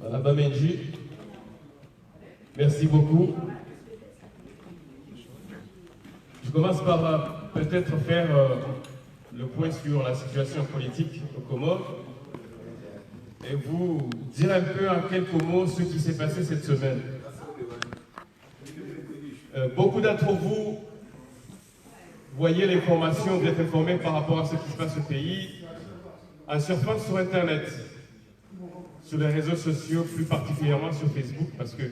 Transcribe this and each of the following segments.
Madame Bamenji, merci beaucoup. Je commence par peut-être faire le point sur la situation politique au Comores et vous dire un peu en quelques mots ce qui s'est passé cette semaine. Beaucoup d'entre vous voyez l'information, vous êtes informés par rapport à ce qui se passe au pays en surfant sur Internet, sur les réseaux sociaux, plus particulièrement sur Facebook, parce que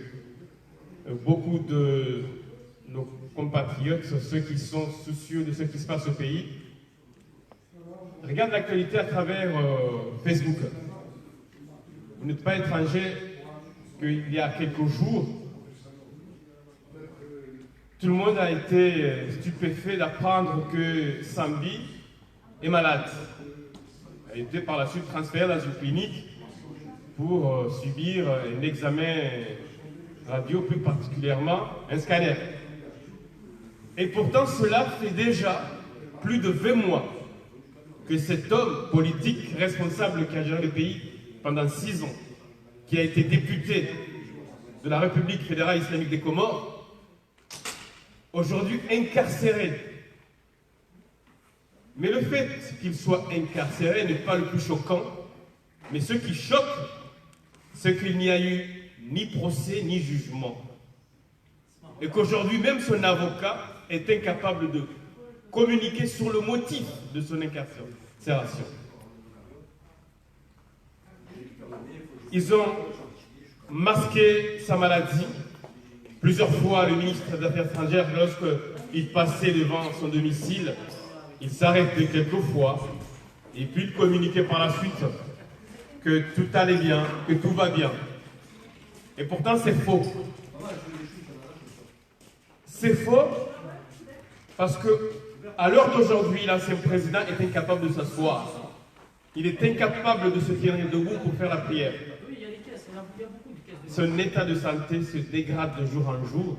beaucoup de nos compatriotes, ceux qui sont soucieux de ce qui se passe au pays, regardent l'actualité à travers Facebook. Vous n'êtes pas étranger qu'il y a quelques jours, tout le monde a été stupéfait d'apprendre que Sambi est malade. Il a été par la suite transféré dans une clinique pour subir un examen radio, plus particulièrement un scanner. Et pourtant, cela fait déjà plus de 20 mois que cet homme politique responsable qui a géré le pays pendant 6 ans, qui a été député de la République fédérale islamique des Comores, aujourd'hui incarcéré. Mais le fait qu'il soit incarcéré n'est pas le plus choquant, mais ce qui choque, c'est qu'il n'y a eu ni procès ni jugement. Et qu'aujourd'hui, même son avocat est incapable de communiquer sur le motif de son incarcération. Ils ont masqué sa maladie. Plusieurs fois, le ministre des Affaires étrangères, lorsqu'il passait devant son domicile, il s'arrêtait quelques fois et puis il communiquait par la suite que tout allait bien, que tout va bien. Et pourtant, c'est faux. C'est faux parce que, à l'heure d'aujourd'hui, l'ancien président est incapable de s'asseoir. Il est incapable de se tenir debout pour faire la prière. Son état de santé se dégrade de jour en jour.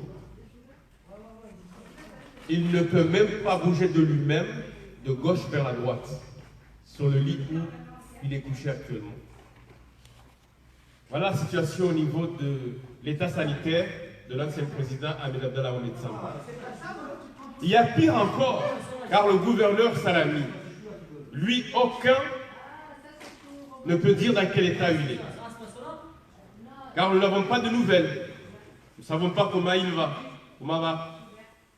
Il ne peut même pas bouger de lui-même, de gauche vers la droite, sur le lit où il est couché actuellement. Voilà la situation au niveau de l'état sanitaire de l'ancien président Ahmed Abdallah Mohamed Samba. Il y a pire encore, car le gouverneur Salami, lui, aucun ne peut dire dans quel état il est. Car nous n'avons pas de nouvelles. Nous ne savons pas comment il va. Comment va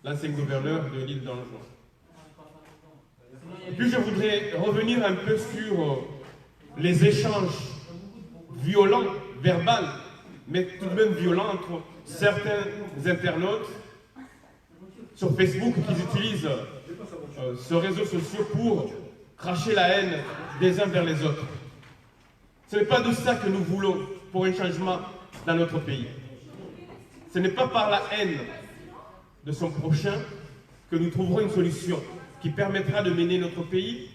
l'ancien gouverneur de l'île d'Anjou. Et puis je voudrais revenir un peu sur les échanges violents, verbaux, mais tout de même violents entre certains internautes sur Facebook qui utilisent ce réseau social pour cracher la haine des uns vers les autres. Ce n'est pas de ça que nous voulons pour un changement dans notre pays. Ce n'est pas par la haine de son prochain que nous trouverons une solution qui permettra de mener notre pays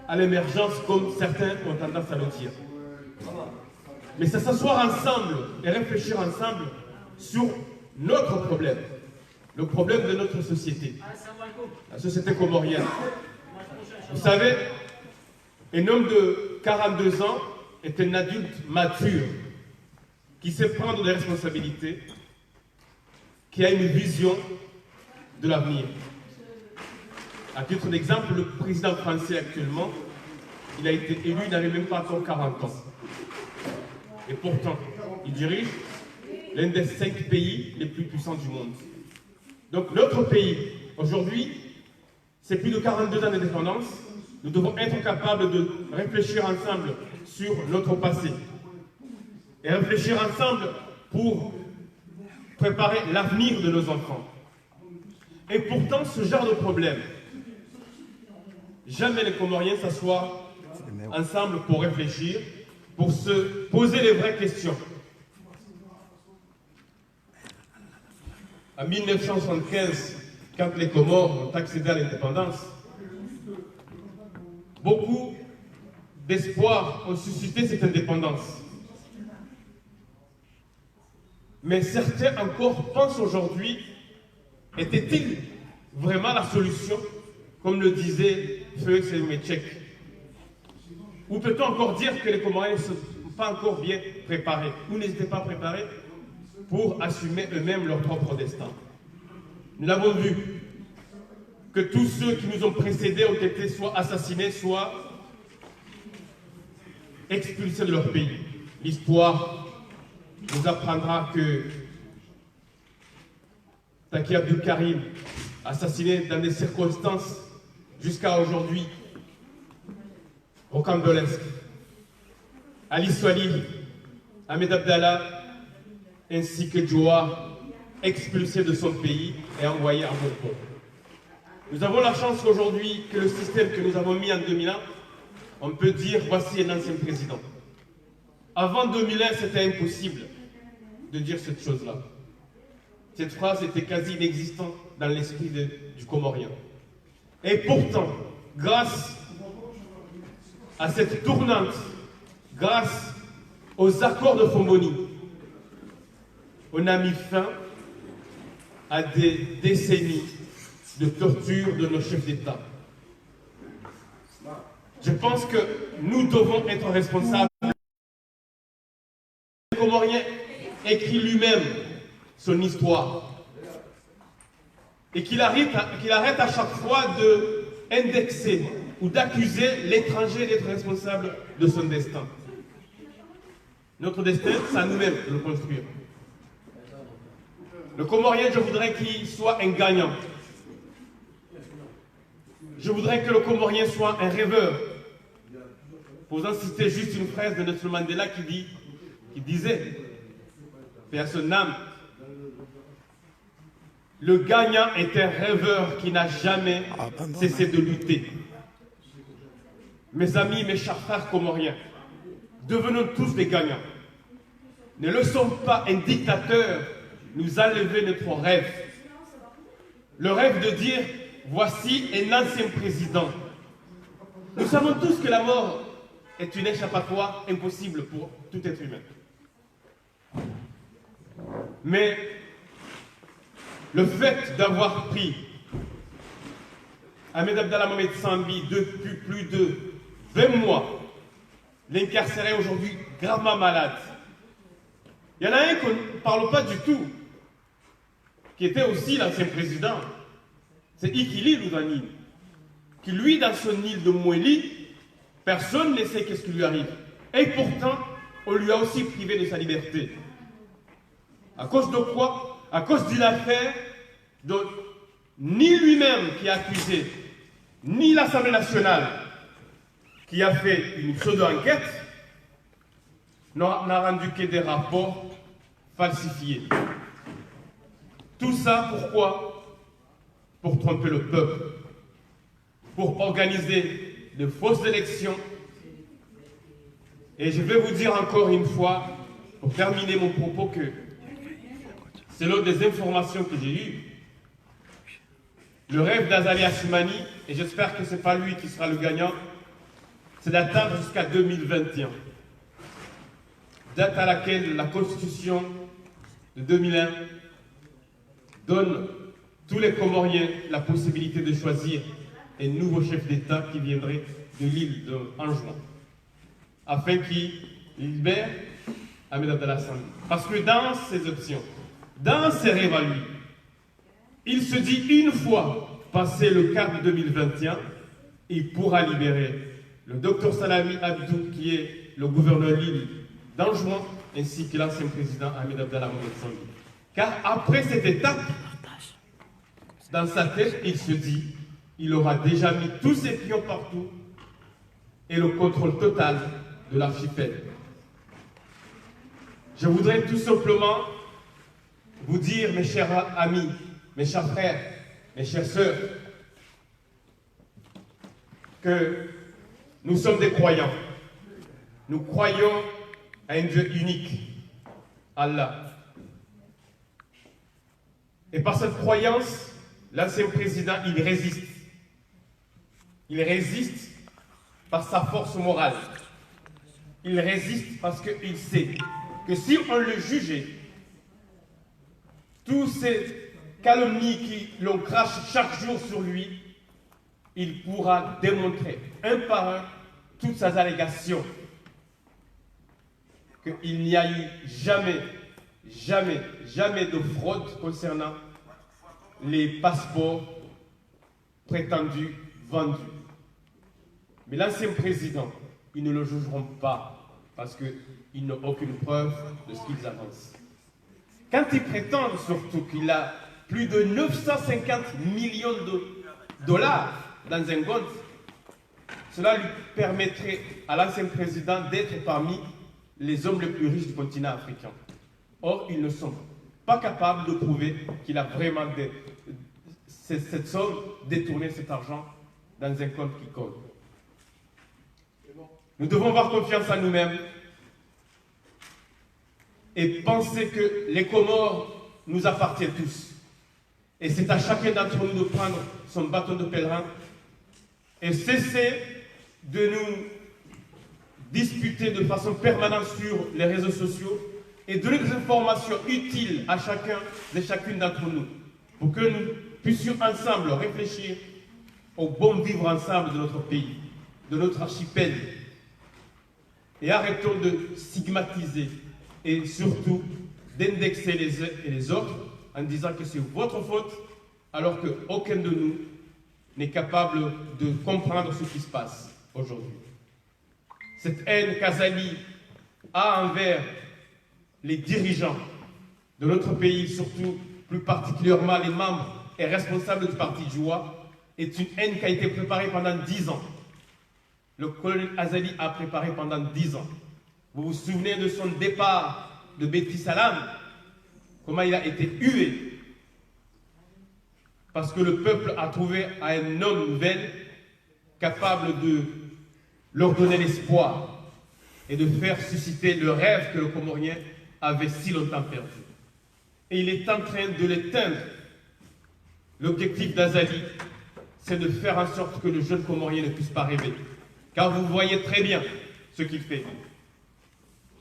à l'émergence comme certains ont tendance à le dire. Mais c'est s'asseoir ensemble et réfléchir ensemble sur notre problème, le problème de notre société, la société comorienne. Vous savez, un homme de 42 ans est un adulte mature qui sait prendre des responsabilités, qui a une vision de l'avenir. À titre d'exemple, le président français actuellement, il a été élu, il n'avait même pas encore 40 ans. Et pourtant, il dirige l'un des 5 pays les plus puissants du monde. Donc notre pays, aujourd'hui, c'est plus de 42 ans d'indépendance. Nous devons être capables de réfléchir ensemble sur notre passé. Et réfléchir ensemble pour préparer l'avenir de nos enfants. Et pourtant, ce genre de problème, jamais les Comoriens s'assoient ensemble pour réfléchir, pour se poser les vraies questions. En 1975, quand les Comores ont accédé à l'indépendance, beaucoup d'espoir ont suscité cette indépendance. Mais certains encore pensent aujourd'hui, était-il vraiment la solution, comme le disait Feu Selmechek? Ou peut-on encore dire que les Comoriens ne sont pas encore bien préparés, ou n'étaient pas préparés pour assumer eux-mêmes leur propre destin? Nous l'avons vu, que tous ceux qui nous ont précédés ont été soit assassinés, soit expulsés de leur pays. L'histoire nous apprendra que Taki Abdul Karim, assassiné dans des circonstances jusqu'à aujourd'hui rocambolesques, Ali Swali, Ahmed Abdallah, ainsi que Joa, expulsé de son pays et envoyé à Bourbon. Nous avons la chance aujourd'hui que le système que nous avons mis en 2001, on peut dire voici un ancien président. Avant 2001, c'était impossible de dire cette chose-là. Cette phrase était quasi inexistante dans l'esprit du Comorien. Et pourtant, grâce à cette tournante, grâce aux accords de Fomboni, on a mis fin à des décennies de torture de nos chefs d'État. Je pense que nous devons être responsables. Le Comorien écrit lui-même son histoire et qu'il arrête à chaque fois d'indexer ou d'accuser l'étranger d'être responsable de son destin. Notre destin, c'est à nous-mêmes de le construire. Le Comorien, je voudrais qu'il soit un gagnant. Je voudrais que le Comorien soit un rêveur. Pour en citer juste une phrase de Nelson Mandela qui disait, paix à son âme, le gagnant est un rêveur qui n'a jamais cessé de lutter. Mes amis, mes chers frères comoriens, devenons tous des gagnants. Ne laissons pas un dictateur nous enlever notre rêve. Le rêve de dire, voici un ancien président. Nous savons tous que la mort est une échappatoire impossible pour tout être humain. Mais le fait d'avoir pris Ahmed Abdallah Mohamed Sambi depuis plus de 20 mois, l'incarcéré aujourd'hui gravement malade. Il y en a un qu'on ne parle pas du tout, qui était aussi l'ancien président, c'est Ikili Loudanine, qui lui, dans son île de Moueli, personne ne sait qu'est-ce qui lui arrive. Et pourtant, on lui a aussi privé de sa liberté. À cause de quoi? À cause d'une affaire dont ni lui-même qui a accusé, ni l'Assemblée nationale qui a fait une pseudo-enquête n'a rendu que des rapports falsifiés. Tout ça, pourquoi? Pour tromper le peuple, pour organiser de fausses élections. Et je vais vous dire encore une fois, pour terminer mon propos, que selon des informations que j'ai eues, le rêve d'Azali Assoumani, et j'espère que ce n'est pas lui qui sera le gagnant, c'est d'attendre jusqu'à 2021, date à laquelle la Constitution de 2001 donne tous les Comoriens la possibilité de choisir un nouveau chef d'État qui viendrait de l'île d'Anjouan, afin qu'il libère Ahmed Abdallah Sambi. Parce que dans ces options, dans ses rêves à lui, il se dit une fois passé le cap de 2021, il pourra libérer le docteur Salami Abdou, qui est le gouverneur de l'île d'Anjouan, ainsi que l'ancien président Ahmed Abdallah Mohamed Sambi. Car après cette étape, dans sa tête, il se dit, il aura déjà mis tous ses pions partout et le contrôle total de l'archipel. Je voudrais tout simplement vous dire, mes chers amis, mes chers frères, mes chères sœurs, que nous sommes des croyants. Nous croyons à un Dieu unique, Allah. Et par cette croyance, l'ancien président, il résiste. Il résiste par sa force morale. Il résiste parce qu'il sait que si on le jugeait, tous ces calomnies qui l'on crache chaque jour sur lui, il pourra démontrer un par un toutes ces allégations qu'il n'y a eu jamais de fraude concernant les passeports prétendus vendus. Mais l'ancien président, ils ne le jugeront pas parce qu'ils n'ont aucune preuve de ce qu'ils avancent. Quand ils prétendent surtout qu'il a plus de 950 millions de dollars dans un compte, cela lui permettrait à l'ancien président d'être parmi les hommes les plus riches du continent africain. Or, ils ne sont pas capables de prouver qu'il a vraiment cette somme, détourné cet argent dans un compte qui compte. Nous devons avoir confiance en nous-mêmes et penser que les Comores nous appartiennent tous. Et c'est à chacun d'entre nous de prendre son bâton de pèlerin et cesser de nous disputer de façon permanente sur les réseaux sociaux et donner des informations utiles à chacun et chacune d'entre nous pour que nous puissions ensemble réfléchir au bon vivre ensemble de notre pays, de notre archipel. Et arrêtons de stigmatiser et surtout d'indexer les uns et les autres en disant que c'est votre faute alors qu'aucun de nous n'est capable de comprendre ce qui se passe aujourd'hui. Cette haine qu'Azali a envers les dirigeants de notre pays, surtout plus particulièrement les membres et responsables du parti Djoua, est une haine qui a été préparée pendant 10 ans. Le colonel Azali a préparé pendant 10 ans. Vous vous souvenez de son départ de Beti Salam, comment il a été hué, parce que le peuple a trouvé un homme nouvel capable de leur donner l'espoir et de faire susciter le rêve que le Comorien avait si longtemps perdu. Et il est en train de l'éteindre. L'objectif d'Azali, c'est de faire en sorte que le jeune Comorien ne puisse pas rêver. Car vous voyez très bien ce qu'il fait.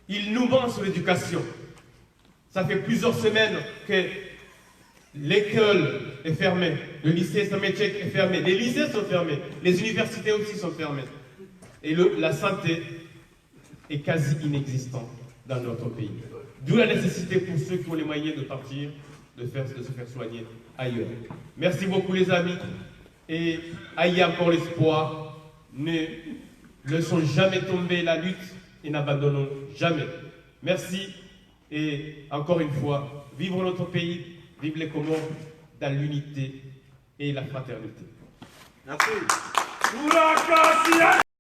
Il nous ment sur l'éducation. Ça fait plusieurs semaines que l'école est fermée, le lycée Samétchek est fermé, les lycées sont fermés, les universités aussi sont fermées. Et la santé est quasi inexistante dans notre pays. D'où la nécessité pour ceux qui ont les moyens de partir, de se faire soigner ailleurs. Merci beaucoup les amis. Et ayez encore l'espoir. Ne laissons jamais tomber la lutte et n'abandonnons jamais. Merci. Et encore une fois, vive notre pays, vive les Comores dans l'unité et la fraternité. Merci.